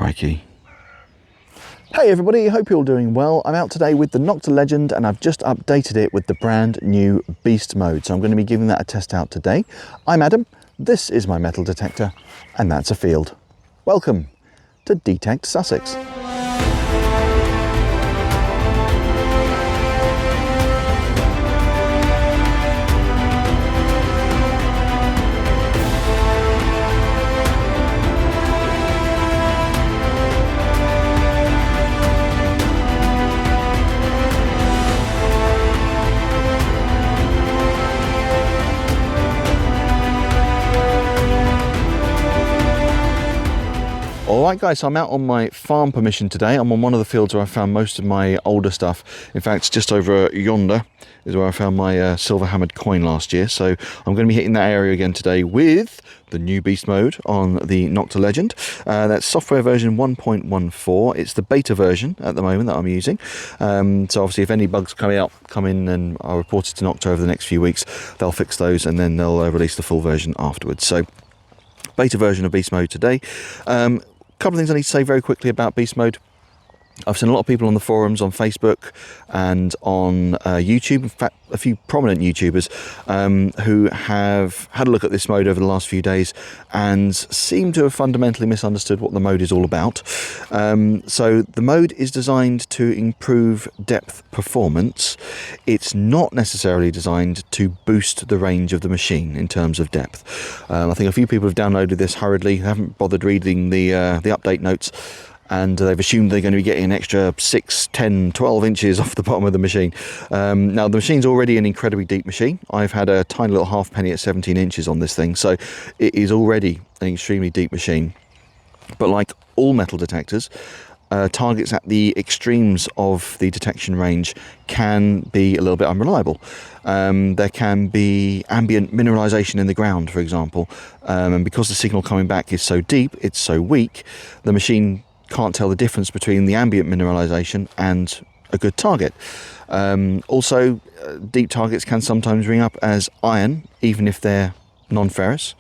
Crikey. Hey everybody, hope you're all doing well. I'm out today with the Nokta Legend and I've just updated it with the brand new Beast mode. So I'm going to be giving that a test out today. I'm Adam, this is my metal detector, and that's a field. Welcome to D-Tekt Sussex. Alright guys, so I'm out on my farm permission today. I'm on one of the fields where I found most of my older stuff. In fact, just over yonder is where I found my silver hammered coin last year. So I'm going to be hitting that area again today with the new Beast mode on the Nokta Legend. That's software version 1.14. It's the beta version at the moment that I'm using. So obviously if any bugs come in and are reported to Nokta over the next few weeks, they'll fix those and then they'll release the full version afterwards. So beta version of Beast mode today. Couple of things I need to say very quickly about Beast mode. I've seen a lot of people on the forums, on Facebook and on YouTube, in fact a few prominent YouTubers who have had a look at this mode over the last few days and seem to have fundamentally misunderstood what the mode is all about. So the mode is designed to improve depth performance. It's not necessarily designed to boost the range of the machine in terms of depth. I think a few people have downloaded this hurriedly, haven't bothered reading the update notes, and they've assumed they're going to be getting an extra 6, 10, 12 inches off the bottom of the machine. Now the machine's already an incredibly deep machine. I've had a tiny little halfpenny at 17 inches on this thing, so it is already an extremely deep machine. But like all metal detectors, targets at the extremes of the detection range can be a little bit unreliable. There can be ambient mineralization in the ground, for example, and because the signal coming back is so deep, it's so weak, the machine can't tell the difference between the ambient mineralization and a good target. Also, deep targets can sometimes ring up as iron, even if they're non-ferrous,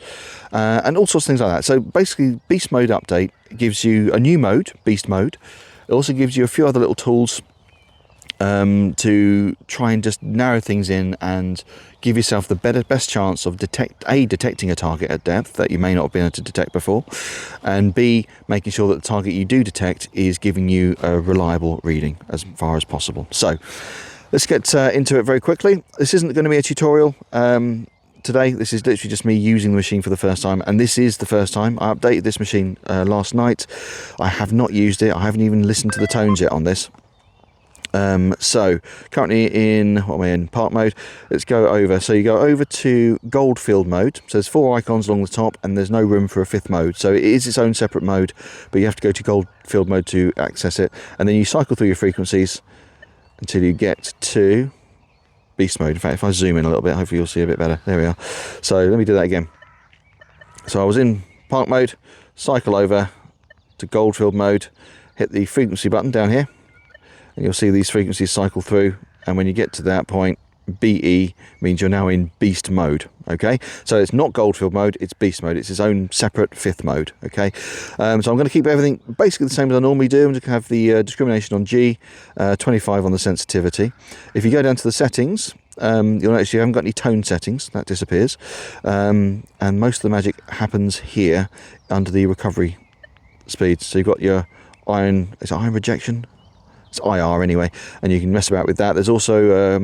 and all sorts of things like that. So basically, Beast mode update gives you a new mode, Beast mode. It also gives you a few other little tools to try and just narrow things in and give yourself the best chance of detecting a target at depth that you may not have been able to detect before, and B, making sure that the target you do detect is giving you a reliable reading as far as possible. So let's get into it very quickly. This isn't going to be a tutorial today. This is literally just me using the machine for the first time, and this is the first time. I updated this machine last night. I have not used it. I haven't even listened to the tones yet on this. So currently in, what am I in, park mode. Let's go over, so you go over to Goldfield mode. So there's 4 icons along the top and there's no room for a 5th mode, so it is its own separate mode, but you have to go to Goldfield mode to access it, and then you cycle through your frequencies until you get to Beast mode. In fact, if I zoom in a little bit, hopefully you'll see a bit better. There we are. So let me do that again. So I was in park mode, cycle over to Goldfield mode, hit the frequency button down here, and you'll see these frequencies cycle through, and when you get to that point, BE means you're now in Beast mode. Okay, so it's not Goldfield mode, it's Beast mode. It's its own separate 5th mode. Okay, so I'm going to keep everything basically the same as I normally do. I'm going to have the discrimination on G, 25 on the sensitivity. If you go down to the settings, you'll notice you haven't got any tone settings. That disappears, and most of the magic happens here under the recovery speed. So you've got your iron, is it iron rejection? It's IR anyway, and you can mess about with that. There's also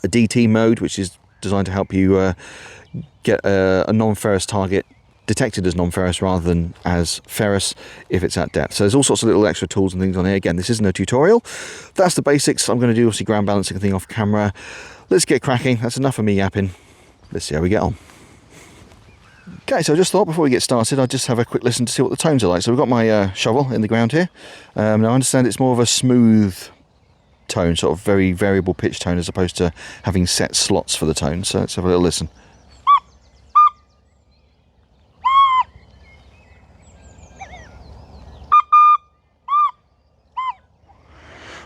a DT mode, which is designed to help you get a non-ferrous target detected as non-ferrous rather than as ferrous if it's at depth. So there's all sorts of little extra tools and things on here. Again, this isn't a tutorial. That's the basics. I'm going to do obviously ground balancing and thing off camera. Let's get cracking. That's enough of me yapping. Let's see how we get on. Okay, so I just thought before we get started, I'd just have a quick listen to see what the tones are like. So we've got my shovel in the ground here. Now I understand it's more of a smooth tone, sort of very variable pitch tone, as opposed to having set slots for the tone. So let's have a little listen.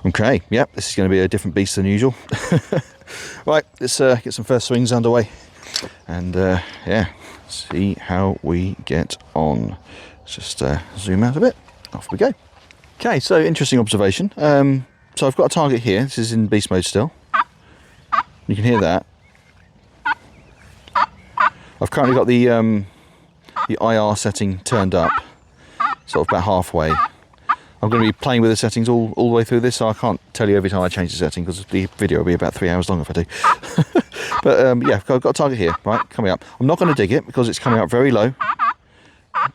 Okay, yep, this is going to be a different beast than usual. Right, let's get some first swings underway, and yeah, see how we get on. Let's just zoom out a bit. off we go. Okay, so interesting observation. So I've got a target here. This is in beast mode still. You can hear that. I've currently got the IR setting turned up, sort of about halfway. I'm going to be playing with the settings all the way through this, so I can't tell you every time I change the setting because the video will be about 3 hours long if I do. But yeah, I've got a target here, right, coming up. I'm not going to dig it because it's coming up very low,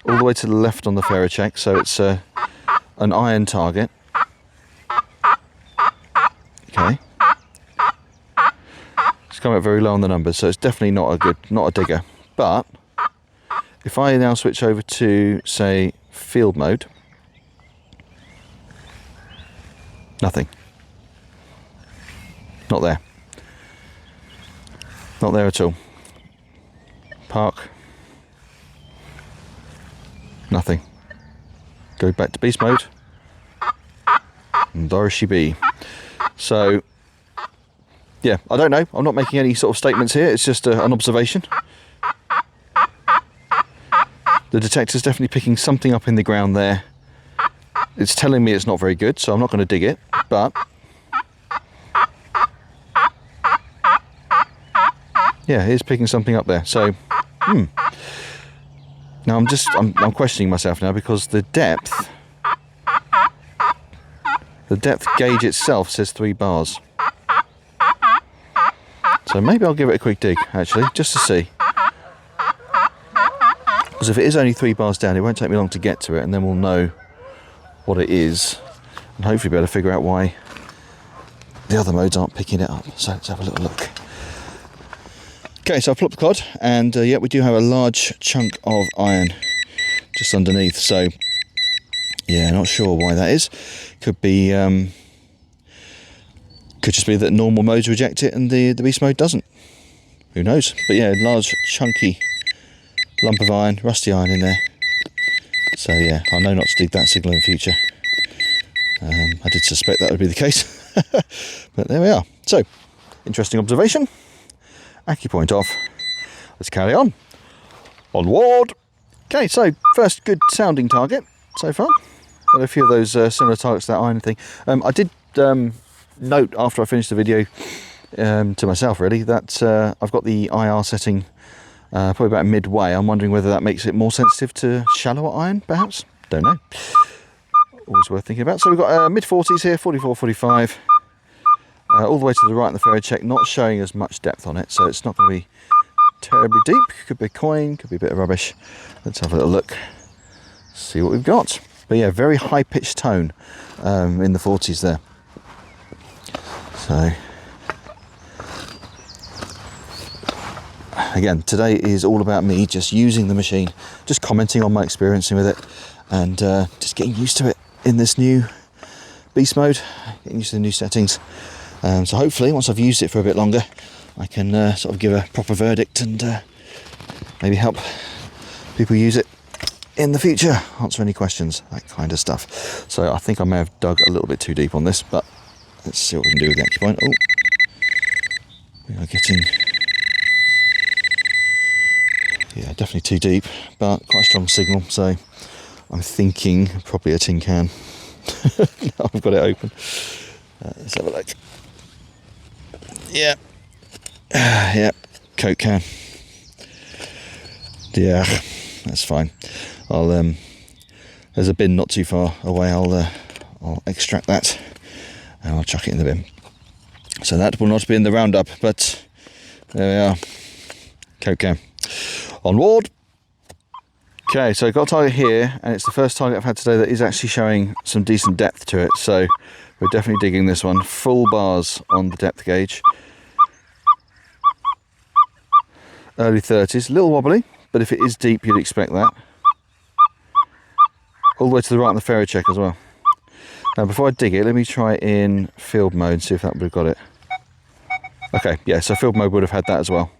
all the way to the left on the Faro check, so it's an iron target. Okay. It's coming up very low on the numbers, so it's definitely not a digger. But if I now switch over to, say, field mode, nothing. Not there. Not there at all. Park. Nothing. Go back to beast mode. And there she be. So, yeah, I don't know. I'm not making any sort of statements here. It's just an observation. The detector's definitely picking something up in the ground there. It's telling me it's not very good, so I'm not going to dig it, but yeah, it is picking something up there. So, now I'm questioning myself now because the depth gauge itself says 3 bars. So maybe I'll give it a quick dig, actually, just to see. Because if it is only 3 bars down, it won't take me long to get to it, and then we'll know what it is, and hopefully be able to figure out why the other modes aren't picking it up. So let's have a little look. Okay, so I've plopped the cod, and yeah, we do have a large chunk of iron just underneath. So yeah, not sure why that is. Could be, could just be that normal modes reject it and the beast mode doesn't. Who knows? But yeah, large chunky lump of iron, rusty iron in there. So yeah, I know not to dig that signal in future. I did suspect that would be the case, but there we are. So, interesting observation. Acupoint off. Let's carry on. Onward. Okay, so first good sounding target so far. Got a few of those similar targets to that iron thing. I did note after I finished the video to myself really that I've got the IR setting probably about midway. I'm wondering whether that makes it more sensitive to shallower iron, perhaps. Don't know. Always worth thinking about. So we've got mid-40s here, 44, 45. All the way to the right in the Faro check, not showing as much depth on it, so it's not going to be terribly deep. Could be a coin, could be a bit of rubbish. Let's have a little look, see what we've got. But yeah, very high-pitched tone in the 40s there. So again, today is all about me just using the machine, just commenting on my experience with it, and just getting used to it in this new beast mode, getting used to the new settings. So hopefully, once I've used it for a bit longer, I can sort of give a proper verdict and maybe help people use it in the future, answer any questions, that kind of stuff. So I think I may have dug a little bit too deep on this, but let's see what we can do with the acupoint. Oh, we are getting, yeah, definitely too deep, but quite a strong signal. So I'm thinking probably a tin can. Now I've got it open. Let's have a look. Yeah. Yeah, Coke can. Yeah, that's fine. I'll there's a bin not too far away. I'll extract that and I'll chuck it in the bin. So that will not be in the roundup, but there we are. Coke can. Onward. Okay, so I've got a target here, and it's the first target I've had today that is actually showing some decent depth to it. So we're definitely digging this one. Full bars on the depth gauge. Early 30s, a little wobbly, but if it is deep, you'd expect that. All the way to the right on the Faro check as well. Now, before I dig it, let me try in field mode, see if that would have got it. Okay, yeah, so field mode would have had that as well.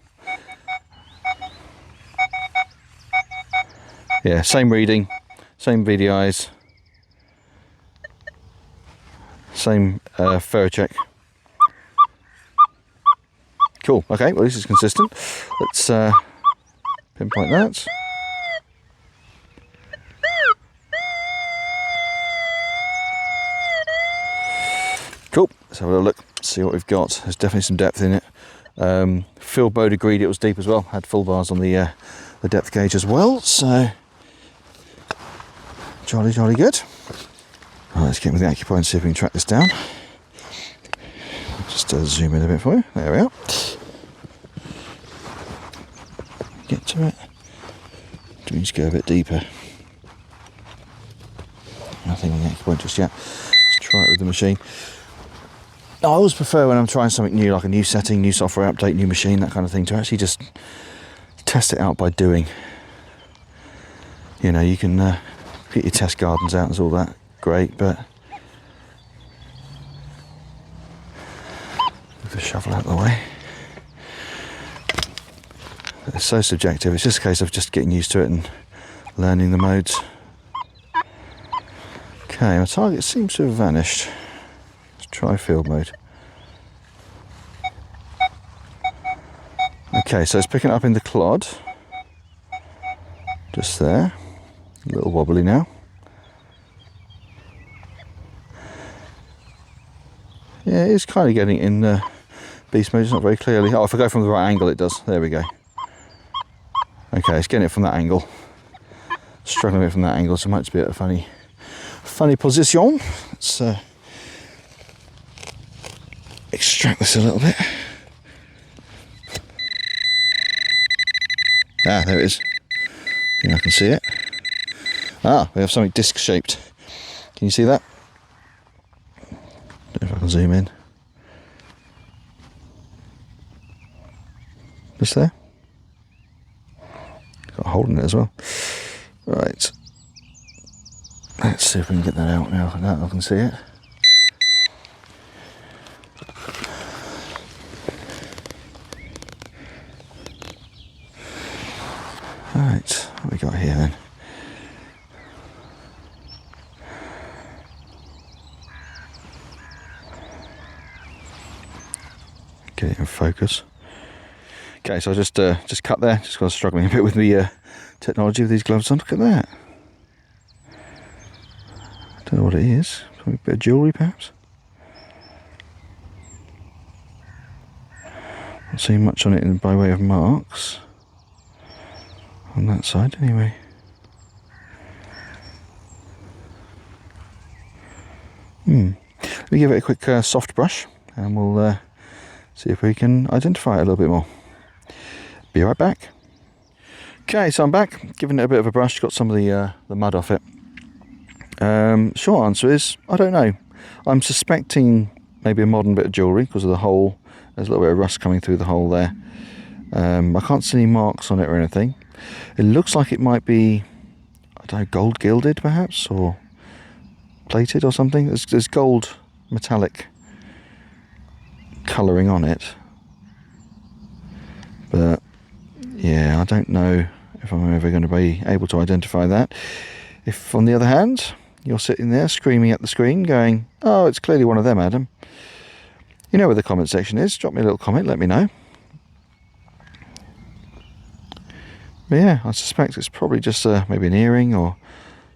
Yeah, same reading, same VDIs, same Faro check. Cool, okay, well this is consistent. Let's pinpoint that. let's have a look, see what we've got. There's definitely some depth in it. Field mode agreed it was deep as well, had full bars on the depth gauge as well, so jolly good. Right, let's get with the acupoint and see if we can track this down. Just zoom in a bit for you. There we are. Get to it. Do we need to go a bit deeper? Nothing on the acupoint just yet. Let's try it with the machine. I always prefer when I'm trying something new, like a new setting, new software update, new machine, that kind of thing, to actually just test it out by doing. You know, you can get your test gardens out and all that, great, but move the shovel out of the way. It's so subjective, it's just a case of just getting used to it and learning the modes. Okay, my target seems to have vanished. Let's try field mode. Okay, so it's picking it up in the clod. Just there. A little wobbly now. Yeah, it is kind of getting it in beast mode, just not very clearly. Oh, if I go from the right angle it does. There we go. Okay, it's getting it from that angle. Struggling with it from that angle, so it might just be at a funny position. Let's extract this a little bit. Ah, there it is. I think I can see it. Ah, we have something disc shaped. Can you see that? Don't know if I can zoom in. Just there. Got a hole in it as well. Right. Let's see if we can get that out now. Now I can see it. Right, what have we got here then? Get it in focus. Okay, so I just cut there. Just got struggling a bit with the technology of these gloves on. Look at that. Don't know what it is. A bit of jewellery, perhaps. Not seeing much on it by way of marks. On that side, anyway. Let me give it a quick soft brush, and we'll see if we can identify it a little bit more. Be right back. Okay, so I'm back, giving it a bit of a brush. Got some of the mud off it. Short answer is I don't know. I'm suspecting maybe a modern bit of jewellery because of the hole. There's a little bit of rust coming through the hole there. I can't see any marks on it or anything. It looks like it might be, I don't know, gold gilded perhaps, or plated or something. There's gold metallic colouring on it, but yeah, I don't know if I'm ever going to be able to identify that. If on the other hand you're sitting there screaming at the screen going, oh, it's clearly one of them, Adam, you know where the comment section is. Drop me a little comment, let me know. But yeah, I suspect it's probably just maybe an earring or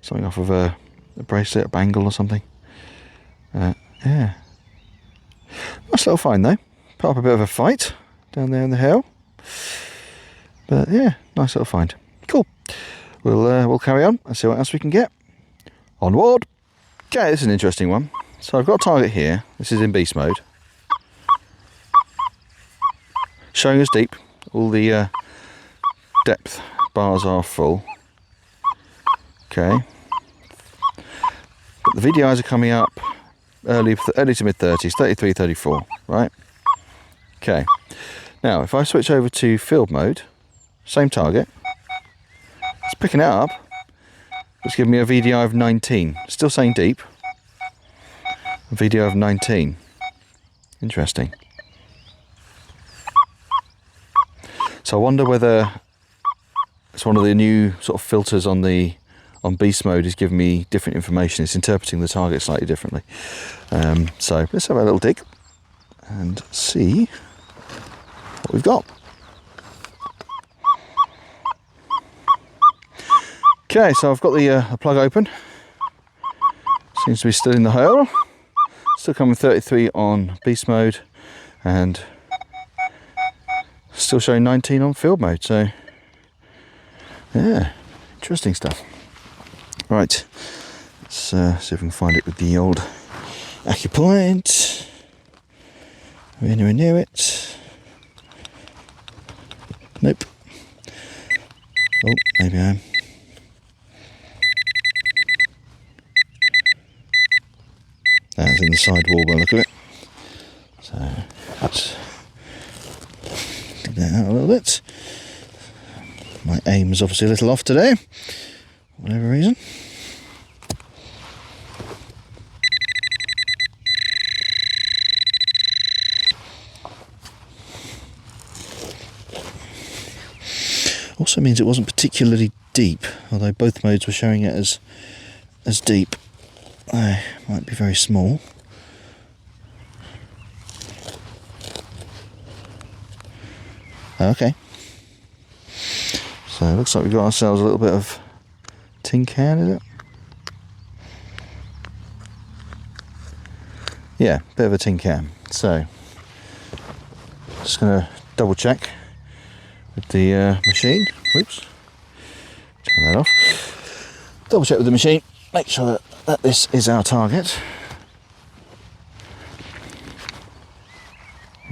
something off of a bracelet, a bangle or something. Yeah. Nice little find though. Put up a bit of a fight down there in the hill. But yeah, nice little find. Cool. We'll carry on and see what else we can get. Onward. Okay, this is an interesting one. So I've got a target here. This is in beast mode. Showing us deep. All the depth bars are full. Okay. But the VDIs are coming up early to mid 30s, 33, 34, right? Okay. Now, if I switch over to field mode, same target, it's picking it up. It's giving me a VDI of 19. Still saying deep. A VDI of 19. Interesting. So I wonder whether it's one of the new sort of filters on beast mode is giving me different information. It's interpreting the target slightly differently. So let's have a little dig and see what we've got. Okay, so I've got the plug open. Seems to be still in the hole. Still coming 33 on beast mode, and still showing 19 on field mode. So yeah, interesting stuff. Right, let's see if we can find it with the old acupoint. Are we anywhere near it? Nope. Oh, maybe I am. That's in the side wall by the look of it. So let's dig that out a little bit. My aim's obviously a little off today, for whatever reason. Also means it wasn't particularly deep, although both modes were showing it as deep. Might be very small. Okay. So it looks like we've got ourselves a little bit of tin can, is it? Yeah, bit of a tin can. So just going to double check with the machine. Whoops. Turn that off. Double check with the machine. Make sure that this is our target.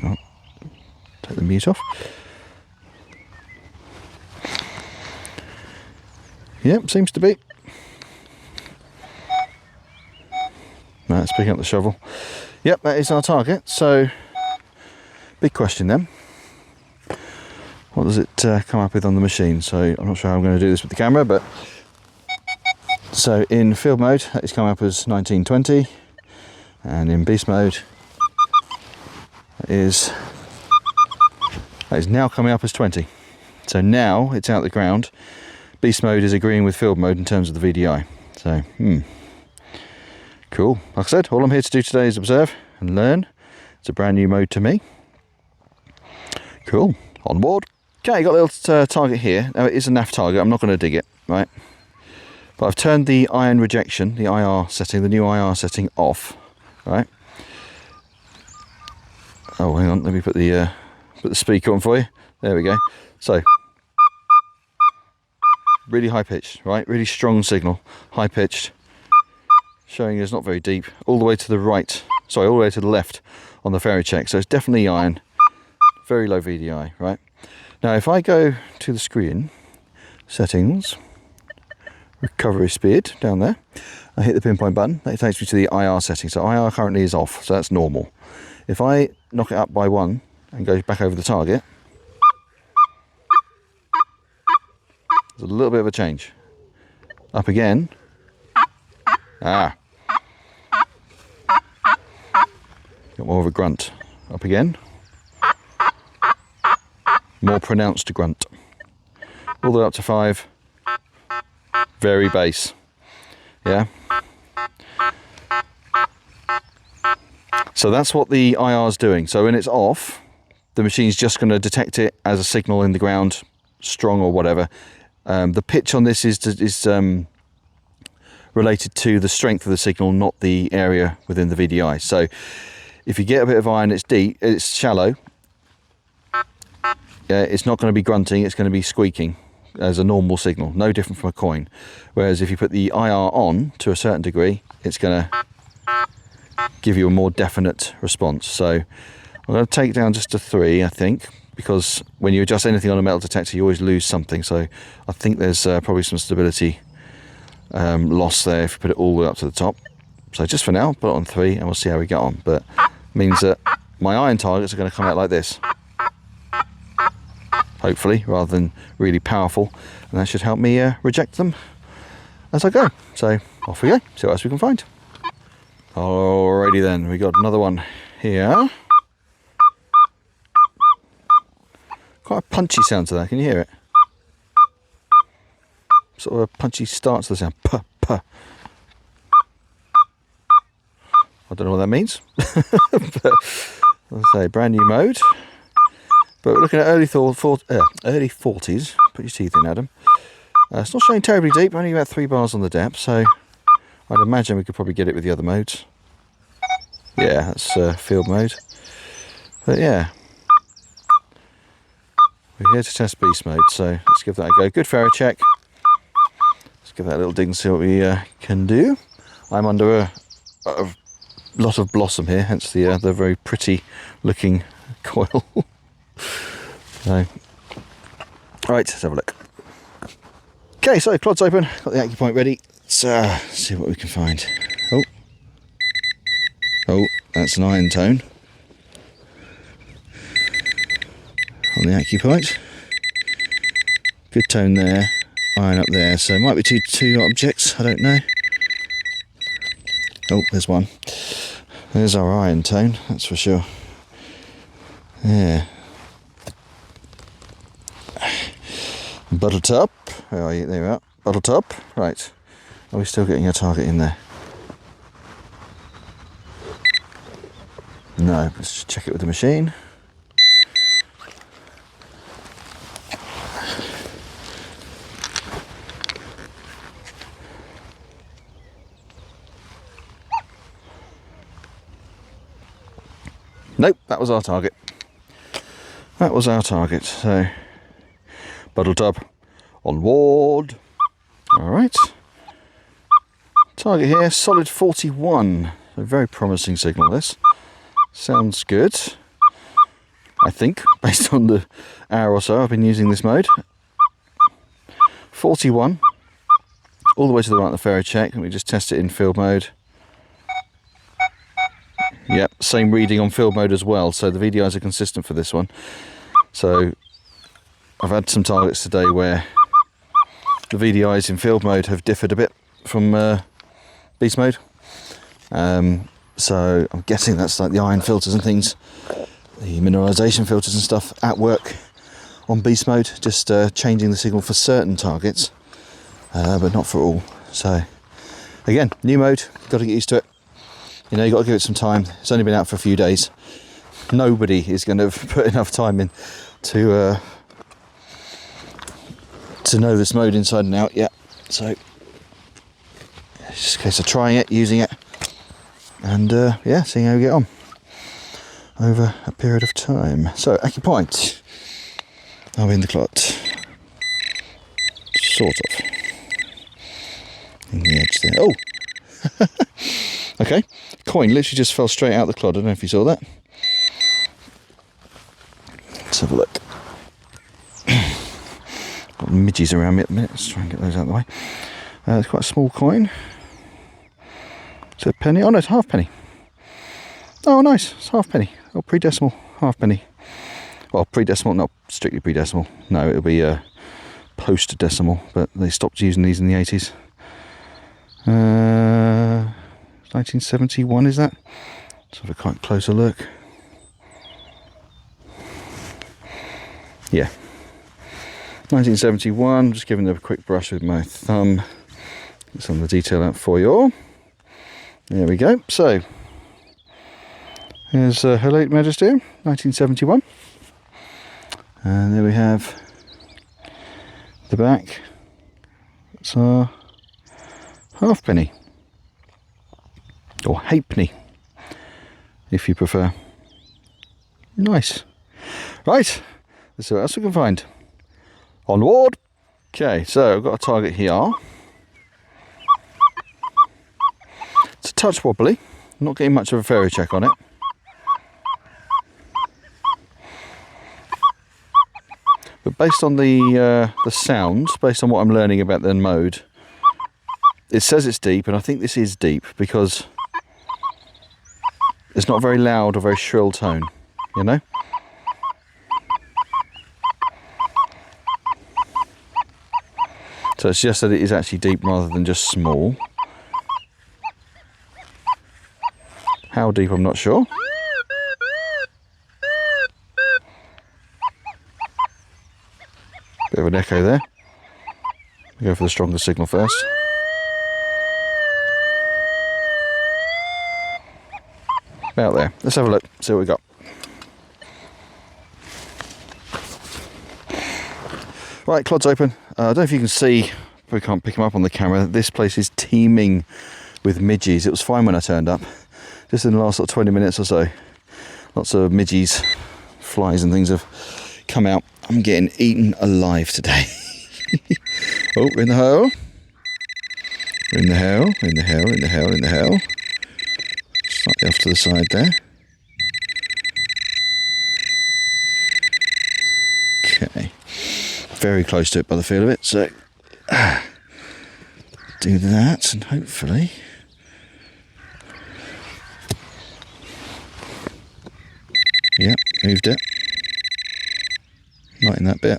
Oh, take the mute off. Yep, seems to be. Right, let's pick up the shovel. Yep, that is our target. So, big question then. What does it come up with on the machine? So, I'm not sure how I'm going to do this with the camera, but so in field mode, that is coming up as 1920, and in beast mode, that is now coming up as 20. So now it's out of the ground. Beast mode is agreeing with field mode in terms of the VDI. So, cool. Like I said, all I'm here to do today is observe and learn. It's a brand new mode to me. Cool. On board. Okay, got a little target here. Now it is a NAF target. I'm not going to dig it, right? But I've turned the iron rejection, the IR setting, the new IR setting off, right? Oh, hang on. Let me put the speaker on for you. There we go. So, really high pitched, right? Really strong signal, high pitched, showing it's not very deep. All the way to the right, sorry, all the way to the left on the ferry check. So it's definitely iron, very low VDI, right? Now, if I go to the screen, settings, recovery speed down there, I hit the pinpoint button, that takes me to the IR setting. So IR currently is off, so that's normal. If I knock it up by 1 and go back over the target, there's a little bit of a change. Up again. Got more of a grunt. Up again. More pronounced grunt. All the way up to 5. Very bass. Yeah. So that's what the IR is doing. So when it's off, the machine's just going to detect it as a signal in the ground, strong or whatever. The pitch on this is related to the strength of the signal, not the area within the VDI. So if you get a bit of iron, it's deep, it's shallow. It's not going to be grunting, it's going to be squeaking as a normal signal, no different from a coin. Whereas if you put the IR on to a certain degree, it's going to give you a more definite response. So I'm going to take it down just to 3, I think, because when you adjust anything on a metal detector, you always lose something. So I think there's probably some stability loss there if you put it all the way up to the top. So just for now, put it on 3 and we'll see how we get on. But it means that my iron targets are going to come out like this, hopefully, rather than really powerful, and that should help me reject them as I go. So off we go, see what else we can find. Alrighty then, we got another one here. Quite a punchy sound to that, can you hear it? Sort of a punchy start to the sound. Puh, puh. I don't know what that means. But I'll say brand new mode. But we're looking at early 40s. Put your teeth in, Adam. It's not showing terribly deep, only about 3 bars on the depth, so I'd imagine we could probably get it with the other modes. Yeah, that's field mode. But yeah, we're here to test beast mode, so let's give that a go. Good ferro check. Let's give that a little dig and see what we can do. I'm under a lot of blossom here, hence the very pretty looking coil. So, right, let's have a look. Okay, so clod's open, got the acupoint ready. Let's see what we can find. Oh, that's an iron tone on the acupoint. Good tone there, iron up there. So it might be two objects, I don't know. Oh, there's one. There's our iron tone, that's for sure. Yeah. Bottle top. Where are you? There we are. Bottle top. Right. Are we still getting a target in there? No. Let's just check it with the machine. Nope, that was our target. That was our target. So, bottle top onward. Alright. Target here, solid 41. A very promising signal, this. Sounds good. I think, based on the hour or so I've been using this mode. 41. All the way to the right of the ferro check. Let me just test it in field mode. Yep, same reading on field mode as well, so the VDIs are consistent for this one. So I've had some targets today where the VDIs in field mode have differed a bit from beast mode. So I'm guessing that's like the iron filters and things, the mineralization filters and stuff at work on beast mode, just changing the signal for certain targets, but not for all. So again, new mode, got to get used to it. You know, you've got to give it some time. It's only been out for a few days. Nobody is going to put enough time in to know this mode inside and out yet. So it's just a case of trying it, using it, and yeah, seeing how we get on over a period of time. So acupoint. Are we in the clot? Sort of. In the edge there. Oh! Okay, coin literally just fell straight out the clod. I don't know if you saw that. Let's have a look. Got midges around me at the minute. Let's try and get those out of the way. It's quite a small coin. It's a penny. Oh no, it's half penny. Oh nice, it's half penny. Oh, pre-decimal, half penny. Well, pre-decimal, not strictly pre-decimal. No, it'll be post-decimal, but they stopped using these in the 80s. 1971 is that? Let's have a quite closer look. Yeah, 1971. Just giving it a quick brush with my thumb. Get some of the detail out for you all. There we go. So here's Her Late Majesty, 1971, and there we have the back. It's our halfpenny. Or halfpenny, if you prefer. Nice. Right, let's see what else we can find. Onward. Okay, so I've got a target here. It's a touch wobbly. I'm not getting much of a ferro check on it. But based on the sounds, based on what I'm learning about the mode, it says it's deep, and I think this is deep because it's not very loud or very shrill tone, you know? So it's just that it is actually deep rather than just small. How deep, I'm not sure. Bit of an echo there. We'll go for the stronger signal first. About there. Let's have a look, see what we got. Right, clod's open. I don't know if you can see, we can't pick them up on the camera. This place is teeming with midges. It was fine when I turned up. Just in the last sort of 20 minutes or so, lots of midges, flies and things have come out. I'm getting eaten alive today. Oh, we're in the hole. We're in the hole, in the hole, in the hole, in the hole. Slightly off to the side there. Okay. Very close to it by the feel of it, so do that and hopefully yep, moved it. Not in that bit.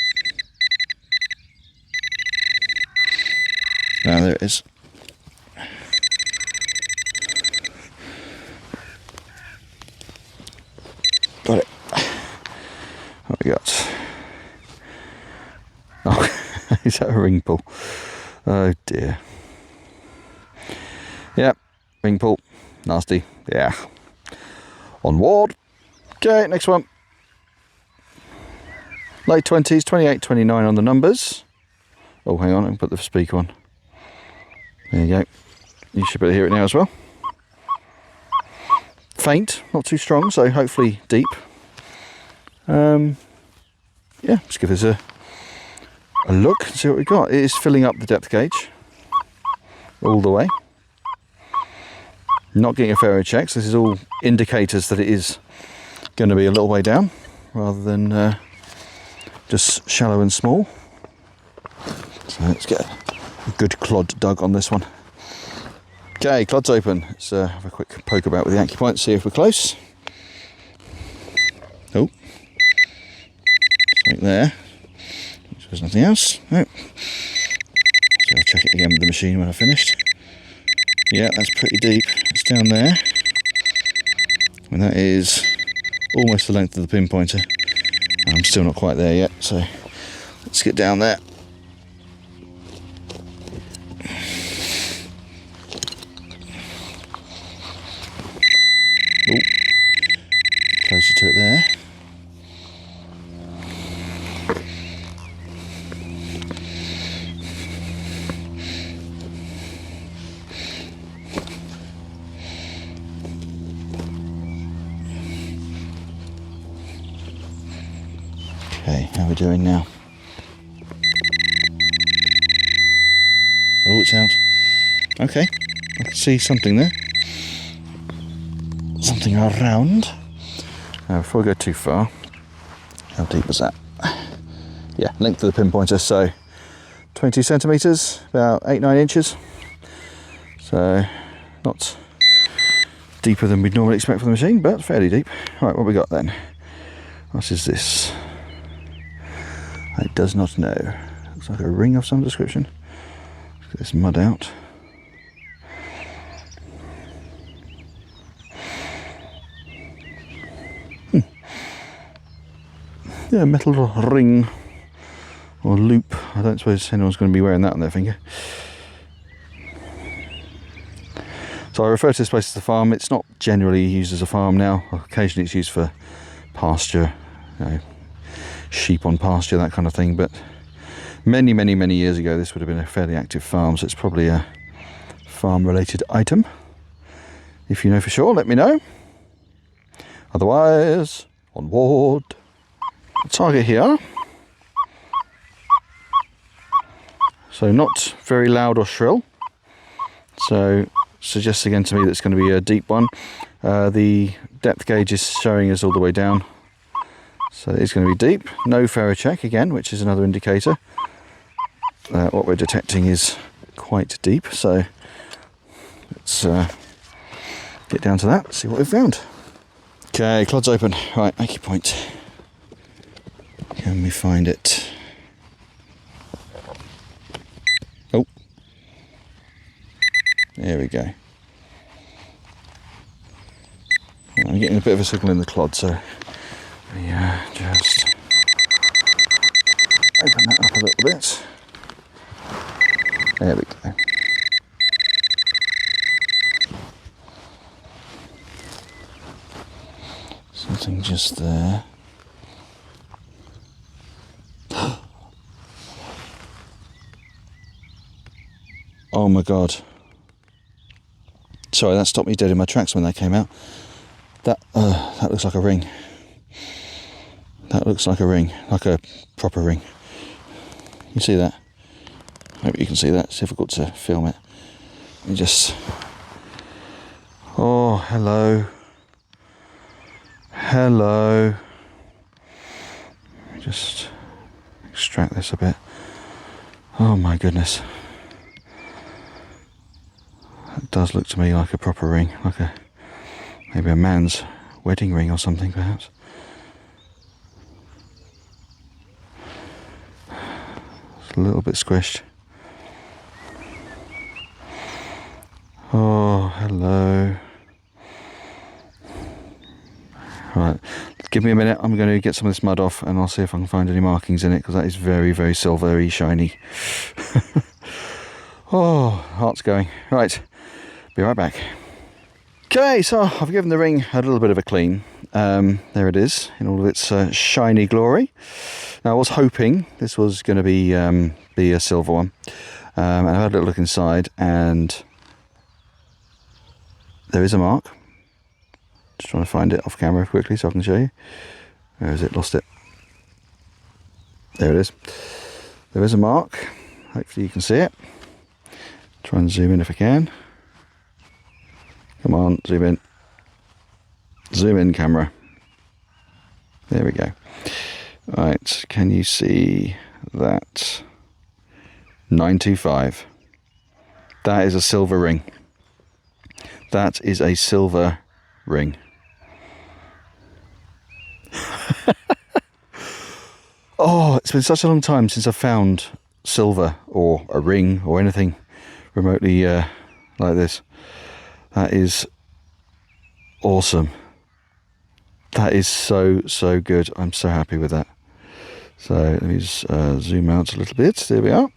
Ah, there it is. Got it. What we got? Oh, is that a ring pull? Oh dear. Yep, ring pull. Nasty. Yeah. Onward. Okay, next one. Late 20s, 28, 29 on the numbers. Oh, hang on, I can put the speaker on. There you go. You should be able to hear it now as well. Faint, not too strong, so hopefully deep. Yeah, let's give this a look and see what we got. It is filling up the depth gauge all the way. Not getting a ferro check, so this is all indicators that it is going to be a little way down rather than just shallow and small. So let's get a good clod dug on this one. Okay, clod's open. Let's have a quick poke about with the acupoint, see if we're close. Oh, something there. There's nothing else. No. So I'll check it again with the machine when I've finished. Yeah, that's pretty deep. It's down there. And that is almost the length of the pinpointer. I'm still not quite there yet, so let's get down there. Oh, closer to it there. Okay, how are we doing now? Oh, it's out. Okay, I can see something there. Something around. Now, before we go too far, how deep was that? Yeah, length of the pinpointer, so 20 centimetres, about 8-9 inches. So, not deeper than we'd normally expect from the machine, but fairly deep. Right, what we got then? What is this? It does not know. Looks like a ring of some description. Let's get this mud out. Yeah, metal ring or loop. I don't suppose anyone's going to be wearing that on their finger. So I refer to this place as a farm. It's not generally used as a farm now. Occasionally it's used for pasture, you know, sheep on pasture, that kind of thing. But many, many, many years ago, this would have been a fairly active farm. So it's probably a farm-related item. If you know for sure, let me know. Otherwise, onward. Target here, so not very loud or shrill, so suggests again to me that it's going to be a deep one. The depth gauge is showing us all the way down, so it's going to be deep. No ferro check again, which is another indicator. What we're detecting is quite deep, so let's get down to that, see what we've found. Okay, clod's open. Right, acupoint. Can we find it? Oh, there we go. I'm getting a bit of a signal in the clod, so we just open that up a little bit. There we go. Something just there. Oh my god. Sorry, that stopped me dead in my tracks when they came out. That looks like a ring. That looks like a ring, like a proper ring. You see that? Maybe you can see that. It's difficult to film it. You just... Oh, hello. Hello. Just extract this a bit. Oh my goodness. That does look to me like a proper ring, like maybe a man's wedding ring or something, perhaps. It's a little bit squished. Oh, hello. Right, give me a minute. I'm going to get some of this mud off and I'll see if I can find any markings in it, because that is very, very silvery, shiny. Oh, heart's going. Right, be right back. Okay, so I've given the ring a little bit of a clean. There it is in all of its shiny glory. Now, I was hoping this was going to be a silver one. And I had a little look inside, and there is a mark. Just trying to find it off camera quickly so I can show you. Where is it? Lost it. There it is. There is a mark. Hopefully you can see it. Try and zoom in if I can. Come on, zoom in. Zoom in, camera. There we go. Right, can you see that? 925. That is a silver ring. That is a silver ring. Oh, it's been such a long time since I've found silver or a ring or anything remotely like this. That is awesome. That is so good. I'm so happy with that. So let me just zoom out a little bit. There we are.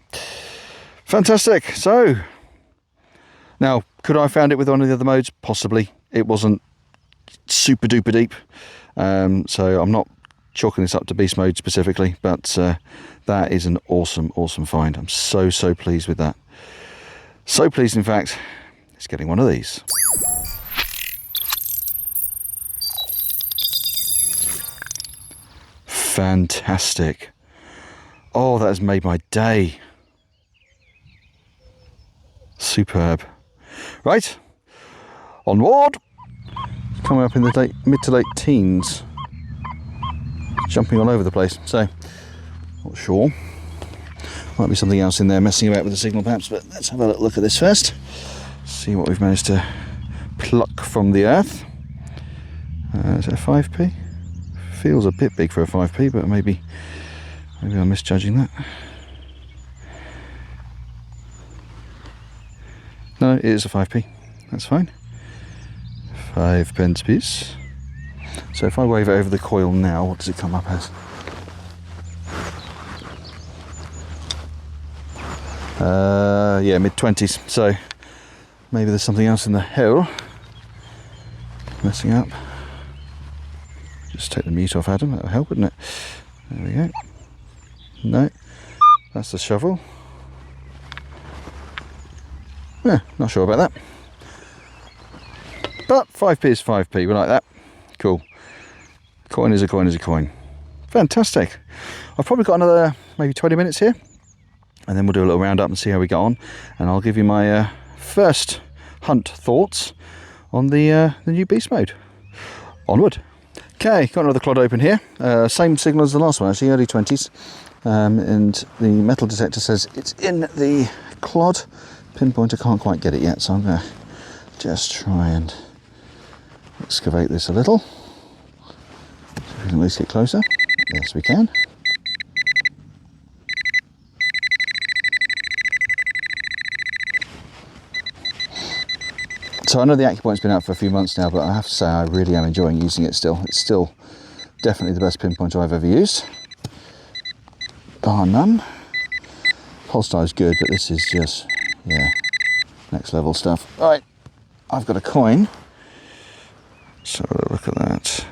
Fantastic. So now, could I have found it with one of the other modes? Possibly. It wasn't super duper deep. So I'm not chalking this up to beast mode specifically, but that is an awesome find. I'm so pleased with that. So pleased, in fact, it's getting one of these. Fantastic. Oh, that has made my day. Superb. Right, onward. Coming up in the mid to late teens. Jumping all over the place, so not sure. Might be something else in there messing about with the signal perhaps, but let's have a little look at this first. See what we've managed to pluck from the earth. Is it a 5p? Feels a bit big for a 5p, but maybe I'm misjudging that. No, it is a 5p. That's fine. 5p piece. So if I wave it over the coil now, what does it come up as? Yeah, mid-20s. So maybe there's something else in the hole messing up. Just take the mute off, Adam. That'll help, wouldn't it? There we go. No, that's the shovel. Yeah, not sure about that. But 5p is 5p. We like that. Cool. Coin is a coin is a coin. Fantastic. I've probably got another maybe 20 minutes here, and then we'll do a little round up and see how we get on, and I'll give you my first hunt thoughts on the new beast mode. Onward. Okay, got another clod open here. Same signal as the last one, actually, early 20s. And the metal detector says it's in the clod. Pinpointer can't quite get it yet, so I'm going to just try and excavate this a little. See if we can at least get closer. Yes, we can. So I know the AccuPoint's been out for a few months now, but I have to say I really am enjoying using it still. It's still definitely the best pinpointer I've ever used, bar none. Holstein's good, but this is just, yeah, next level stuff. Right, I've got a coin. So look at that.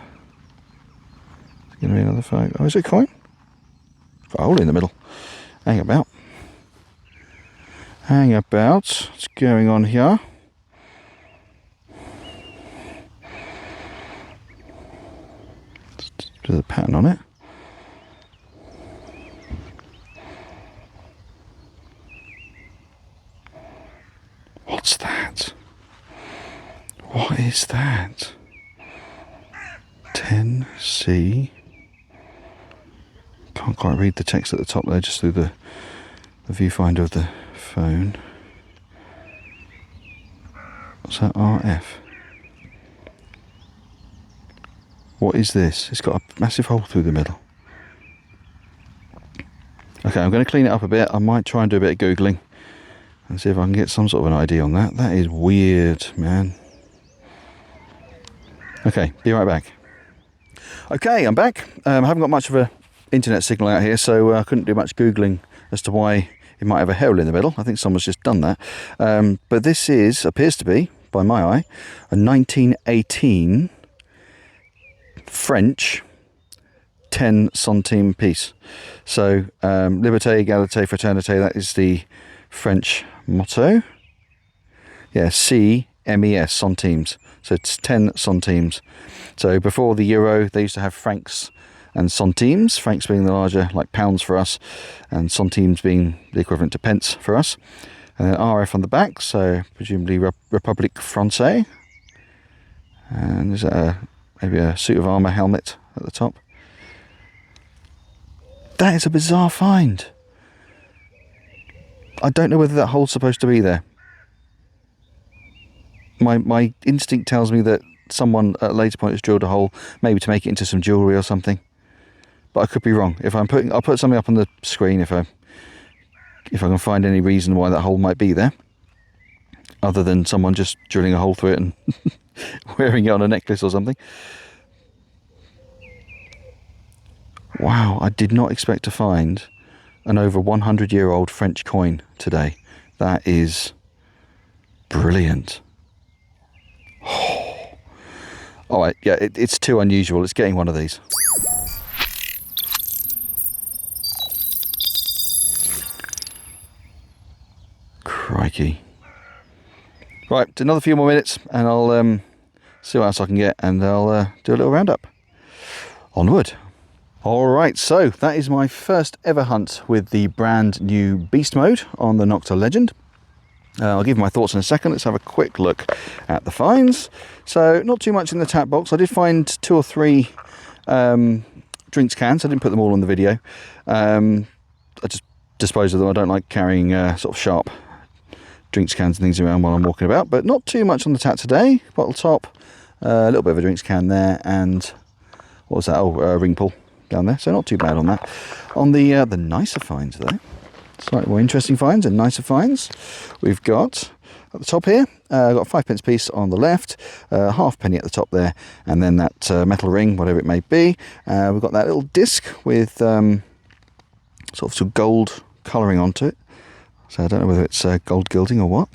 It's going to be another 5. Oh, is it a coin? Got a hole in the middle. Hang about. Hang about. What's going on here? There's a pattern on it. What's that? What is that? 10C. Can't quite read the text at the top there, just through the viewfinder of the phone. What's that? RF. What is this? It's got a massive hole through the middle. Okay, I'm going to clean it up a bit. I might try and do a bit of Googling and see if I can get some sort of an idea on that. That is weird, man. Okay, be right back. Okay, I'm back. I haven't got much of a internet signal out here, so I couldn't do much Googling as to why it might have a hole in the middle. I think someone's just done that. But this appears to be, by my eye, a 1918 French 10 centime piece. So, Liberté, Égalité, Fraternité, that is the French motto. Yeah, CMES, centimes. So it's 10 centimes. So before the euro, they used to have francs and centimes, francs being the larger, like pounds for us, and centimes being the equivalent to pence for us. And then RF on the back, so presumably République Française. And there's maybe a suit of armour helmet at the top. That is a bizarre find. I don't know whether that hole's supposed to be there. My instinct tells me that someone at a later point has drilled a hole, maybe to make it into some jewellery or something. But I could be wrong. I'll put something up on the screen if I can find any reason why that hole might be there, other than someone just drilling a hole through it and wearing it on a necklace or something. Wow, I did not expect to find an over 100-year-old French coin today. That is brilliant. Oh. All right, yeah, it's too unusual. It's getting one of these. Crikey. Right, another few more minutes and I'll see what else I can get, and I'll do a little roundup. Onward. Alright, so that is my first ever hunt with the brand new Beast mode on the Nokta Legend. I'll give my thoughts in a second. Let's have a quick look at the finds. So, not too much in the tap box. I did find 2 or 3 drinks cans. I didn't put them all on the video. I just disposed of them. I don't like carrying sort of sharp drinks cans and things around while I'm walking about. But not too much on the tap today. Bottle top, a little bit of a drinks can there, and what was that? Oh, ring pull down there. So not too bad on that. On the nicer finds though, slightly more interesting finds and nicer finds, we've got at the top here, got a 5 pence piece on the left, halfpenny at the top there, and then that metal ring, whatever it may be. We've got that little disc with sort of some gold colouring onto it. So I don't know whether it's gold gilding or what.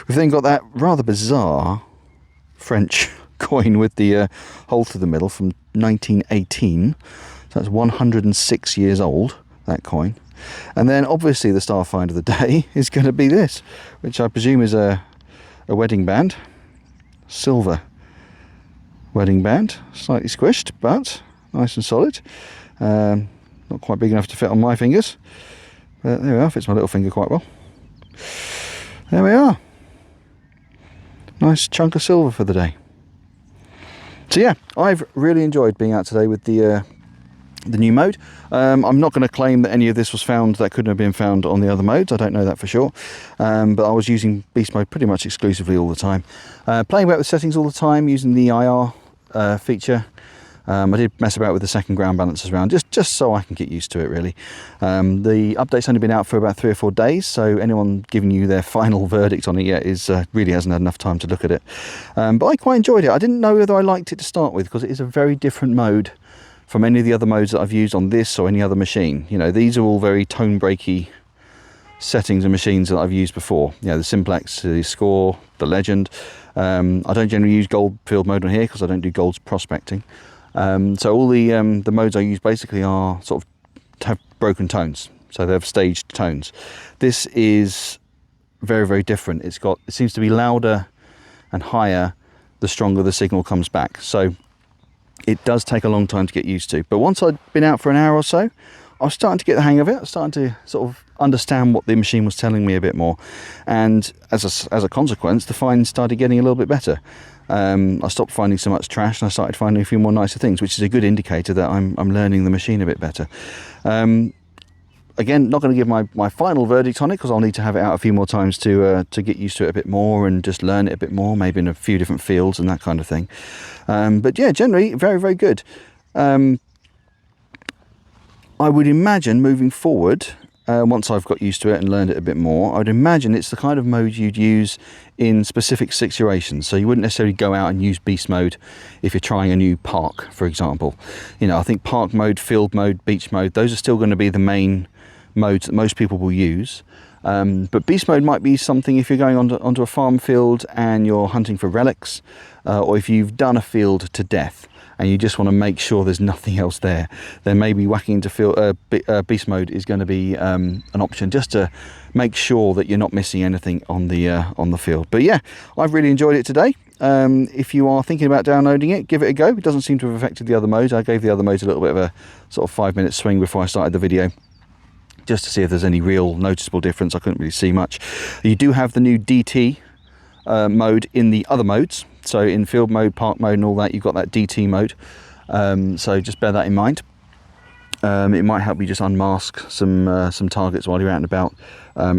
We've then got that rather bizarre French coin with the hole through the middle from 1918. So that's 106 years old, that coin. And then obviously the star find of the day is going to be this, which I presume is a wedding band. Silver wedding band, slightly squished, but nice and solid. Not quite big enough to fit on my fingers, but there we are, fits my little finger quite well. There we are. Nice chunk of silver for the day. So yeah, I've really enjoyed being out today with the new mode. I'm not going to claim that any of this was found that couldn't have been found on the other modes. I don't know that for sure. But I was using Beast mode pretty much exclusively all the time. Playing about with settings all the time, using the IR feature. I did mess about with the second ground balances around, just so I can get used to it really. The update's only been out for about 3 or 4 days, so anyone giving you their final verdict on it yet really hasn't had enough time to look at it. But I quite enjoyed it. I didn't know whether I liked it to start with, because it is a very different mode from any of the other modes that I've used on this or any other machine. You know, these are all very tone breaky settings and machines that I've used before. You know, the Simplex, the Score, the Legend. I don't generally use gold field mode on here because I don't do golds prospecting. So all the modes I use basically are sort of have broken tones, so they have staged tones. This is very, very different. It seems to be louder and higher the stronger the signal comes back. So it does take a long time to get used to. But once I'd been out for an hour or so, I was starting to get the hang of it. I was starting to sort of understand what the machine was telling me a bit more. And as a consequence, the finds started getting a little bit better. I stopped finding so much trash and I started finding a few more nicer things, which is a good indicator that I'm learning the machine a bit better. Again, not going to give my final verdict on it, because I'll need to have it out a few more times to get used to it a bit more and just learn it a bit more, maybe in a few different fields and that kind of thing. But yeah, generally very, very good. I would imagine moving forward, once I've got used to it and learned it a bit more, I'd imagine it's the kind of mode you'd use in specific situations. So you wouldn't necessarily go out and use beast mode if you're trying a new park, for example. You know, I think park mode, field mode, beach mode, those are still going to be the main modes that most people will use. But beast mode might be something if you're going onto a farm field and you're hunting for relics, or if you've done a field to death and you just want to make sure there's nothing else there, then maybe whacking into beast mode is going to be an option, just to make sure that you're not missing anything on the field. But yeah, I've really enjoyed it today. If you are thinking about downloading it, give it a go. It doesn't seem to have affected the other modes. I gave the other modes a little bit of a sort of 5-minute swing before I started the video, just to see if there's any real noticeable difference. I couldn't really see much. You do have the new DT mode in the other modes. So in field mode, park mode and all that, you've got that DT mode. So just bear that in mind. It might help you just unmask some targets while you're out and about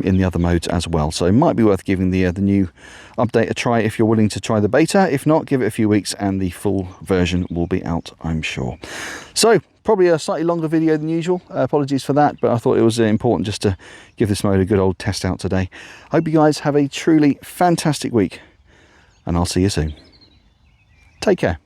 in the other modes as well. So it might be worth giving the new update a try if you're willing to try the beta. If not, give it a few weeks and the full version will be out, I'm sure. So probably a slightly longer video than usual. Apologies for that, but I thought it was important just to give this mode a good old test out today. Hope you guys have a truly fantastic week, and I'll see you soon. Take care.